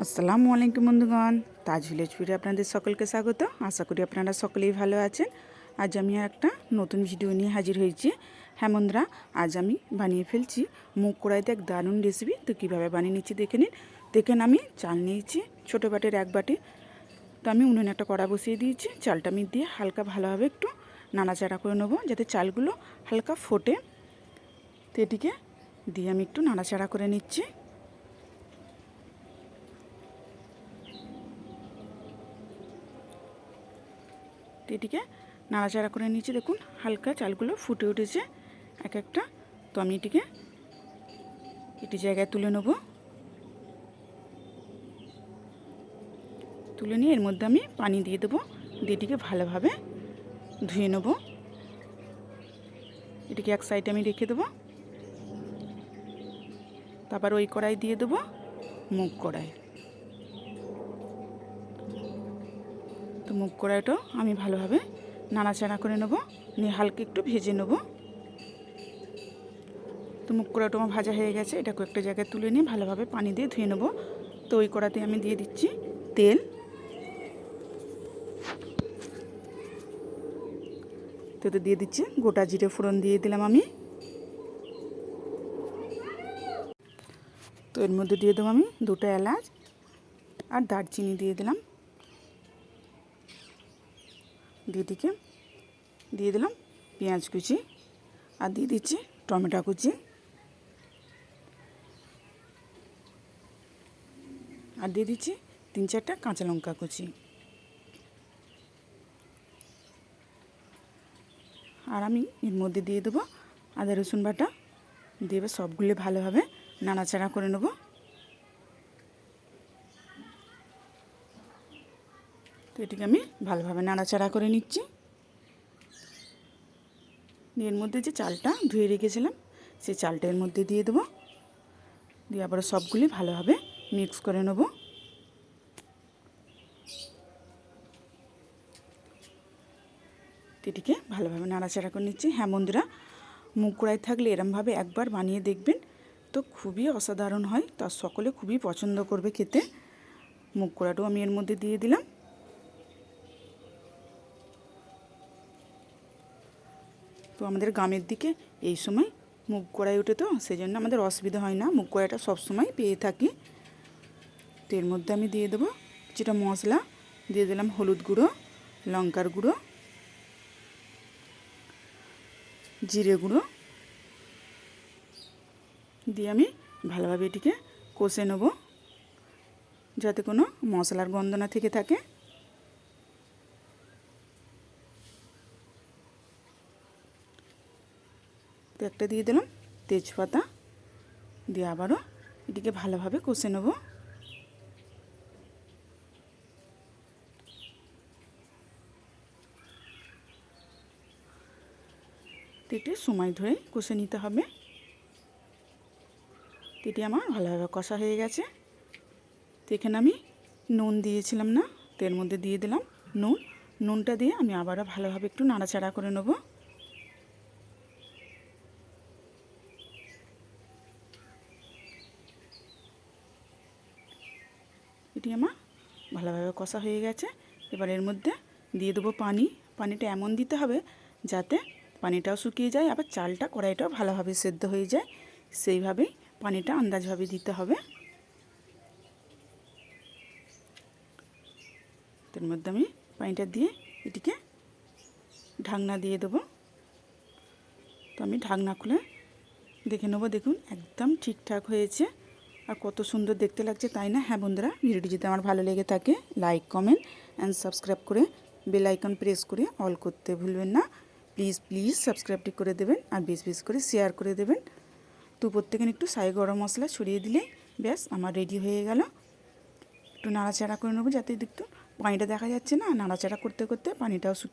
আসসালামু আলাইকুম বন্ধুগণ, তাজ ভিলেজ ফুডে আপনাদের সকলকে স্বাগত। আশা করি আপনারা সকলেই ভালো আছেন। আজ আমি একটা নতুন ভিডিও নিয়ে হাজির হয়েছি। হ্যাঁ বন্ধুরা, আজ আমি বানিয়ে ফেলছি মুগ কড়াইতে এক দারুণ রেসিপি। তো কীভাবে বানিয়ে নিচ্ছি দেখে নিন। দেখেন আমি চাল নিয়েছি ছোটো বাটির এক বাটি। তো আমি উনুনে একটা কড়া বসিয়ে দিয়েছি। চালটা আমি দিয়ে হালকা ভালোভাবে একটু নাড়াচাড়া করে নেবো যাতে চালগুলো হালকা ফোটে। তো এটিকে দিয়ে আমি একটু নাড়াচাড়া করে নিচ্ছি। এটিকে নাড়াচাড়া করে নিচ্ছি। দেখুন হালকা চালগুলো ফুটে উঠেছে এক একটা। তো আমি এটি জায়গায় তুলে নেব। তুলে নিয়ে এর মধ্যে আমি পানি দিয়ে দেবো। দিয়ে এটিকে ভালোভাবে ধুয়ে নেব। এটিকে এক সাইডে আমি রেখে দেবো। তারপর ওই কড়াই দিয়ে দেবো মুগ কড়াই। তো মুগ কড়াইটাও আমি ভালোভাবে নাড়াচাড়া করে নেব, নিয়ে হালকা একটু ভেজে নেব। তো মুগ কড়াইটা আমার ভাজা হয়ে গেছে। এটাকে একটা জায়গায় তুলে নিয়ে ভালোভাবে পানি দিয়ে ধুয়ে নেব। তো ওই কড়াতে আমি দিয়ে দিচ্ছি তেল। তো দিয়ে দিচ্ছি গোটা জিরে ফোড়ন দিয়ে দিলাম আমি। তো এর মধ্যে দিয়ে দেবো আমি দুটো এলাচ আর দারচিনি দিয়ে দিলাম। দিয়ে দিলাম পেঁয়াজ কুচি আর দিয়ে দিচ্ছি টমেটো কুচি আর দিয়ে দিচ্ছি 3-4টা কাঁচা লঙ্কা কুচি। আর আমি এর মধ্যে দিয়ে দেবো আদা রসুন বাটা। দিয়ে সবগুলো ভালোভাবে নাড়াচাড়া করে নেব। তো এটিকে আমি ভালোভাবে নাড়াচাড়া করে নিচ্ছি। এর মধ্যে যে চালটা ধুয়ে রেখেছিলাম সেই চালটা এর মধ্যে দিয়ে দেবো। দিয়ে আবার সবগুলি ভালোভাবে মিক্স করে নেব। এটিকে ভালোভাবে নাড়াচাড়া করে নিচ্ছি। হ্যাঁ বন্ধুরা, মুগ কড়াই থাকলে এরমভাবে একবার বানিয়ে দেখবেন, তো খুবই অসাধারণ হয়। তা সকলে খুবই পছন্দ করবে খেতে। মুগ কড়াটাও আমি এর মধ্যে দিয়ে দিলাম। তো আমাদের গ্রামের দিকে এই সময় মুগ কড়াই ওঠে, তো সেই জন্য আমাদের অসুবিধা হয় না, মুগ কড়াইটা সবসময় পেয়ে থাকি। তো এর মধ্যে আমি দিয়ে দেবো কিছুটা মশলা। দিয়ে দিলাম হলুদ গুঁড়ো, লঙ্কার গুঁড়ো, জিরে গুঁড়ো। দিয়ে আমি ভালোভাবে এটিকে কষে নেব যাতে কোনো মশলার গন্ধ না থেকে থাকে। তো একটা দিয়ে দিলাম তেজপাতা। দিয়ে আবারও এটিকে ভালোভাবে কষে নেব। এটি সময় ধরে কষে নিতে হবে। এটি আমার ভালোভাবে কষা হয়ে গেছে। তো এখানে আমি নুন দিয়েছিলাম না, তো এর মধ্যে দিয়ে দিলাম নুনটা দিয়ে আমি আবারও ভালোভাবে একটু নাড়াচাড়া করে নেব। এটি আমার ভালোভাবে কষা হয়ে গেছে। এবার এর মধ্যে দিয়ে দেবো পানি। পানিটা এমন দিতে হবে যাতে পানিটাও শুকিয়ে যায়, আবার চালটা কড়াইটাও ভালোভাবে সেদ্ধ হয়ে যায়। সেইভাবেই পানিটা আন্দাজভাবে দিতে হবে। এর মধ্যে আমি পানিটা দিয়ে এটিকে ঢাকনা দিয়ে দেবো। তো আমি ঢাকনা খুলে দেখে নেবো। দেখুন একদম ঠিকঠাক হয়েছে আর কত সুন্দর দেখতে লাগছে, তাই না? হ্যাঁ বন্ধুরা, ভিডিওটি যদি আমার ভালো লেগে থাকে লাইক, কমেন্ট অ্যান্ড সাবস্ক্রাইব করে বেল আইকন প্রেস করে অল করতে ভুলবেন না। প্লিজ সাবস্ক্রাইবটি করে দেবেন আর বেশ করে শেয়ার করে দেবেন। তো প্রত্যেকে একটু সাই গরম মশলা ছড়িয়ে দিলেই ব্যাস আমার রেডি হয়ে গেল। একটু নাড়াচাড়া করে নেবো যাতে দেখতে পানিটা দেখা যাচ্ছে না, নাড়াচাড়া করতে করতে পানিটাও শুকিয়ে